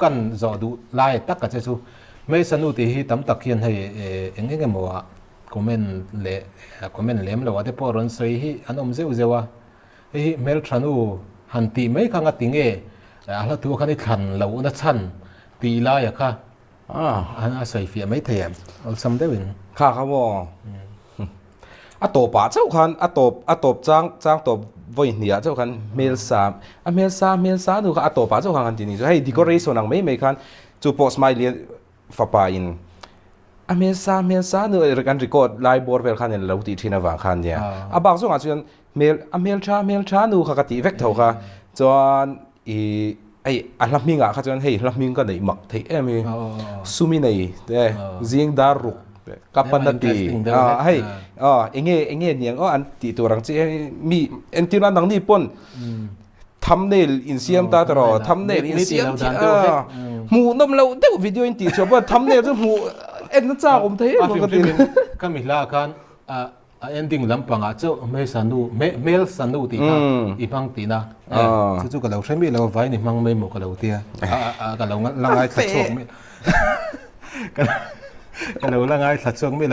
กันจอดูลายตักกะจะซูไม่สนุติที่ตำตะเคียนให้เองมัวคอมเมนต์เล่มแล้วว่าแต่พอรอนใส่ที่อันอมเซวว่าเมลทรานูหันตีไม่ขังติงแล้วตัวคันนี้ขันเราอุณชันตีลายค่ะอันอาศัยฟีไม่เทียมเอาซ้ำได้เป็นค่ะครับว่าอะตบป่าเจ้าคันอะตบจ้างตบวันนี้เจ้าคันเมลซาดูค่ะอะตบป่าเจ้าคันที่นี่ให้ดีก็เรสนังไม่คันจูโพสไมล์เลียฟ้าป่าอินอะเมลซาดูกันรีคอร์ดไลฟ์บอร์ดเวลคันเนี่ยเราตีที่นาวาคันเนี่ยอะบางส่วนอาจจะเมลชาดูค่ะกติเวกเท่าค่ะจนไอ้อันลับมิงอ่ะค่ะจนให้ลับมิงก็ได้หมักที่มีซูมินัยเด้จิงดารุกับปันตีให้เองเนี่ยอันตีตัวรังจีมีเอ็นที่นั่นดังนี้ป่นทำเนลอินเซียมตาตรอทำเนลอินเซียมหมูน้ำเราเดี๋ยววิดีโออินตีชอบว่าทำเนลหมูเอ็นนั่นจ้าผมเท่ปกติก็มีลากันเอนดิ้งลำปังอ่ะเจ้าเมลสนุตีนะอีพังตีนะจู่ๆก็เราใช้มีเราไว้นี่มังไม่หมดก็เราเตี้ยก็เราละง่ายสัดส่วนไม่ก็เราละง่ายสัดส่วนไม่เรา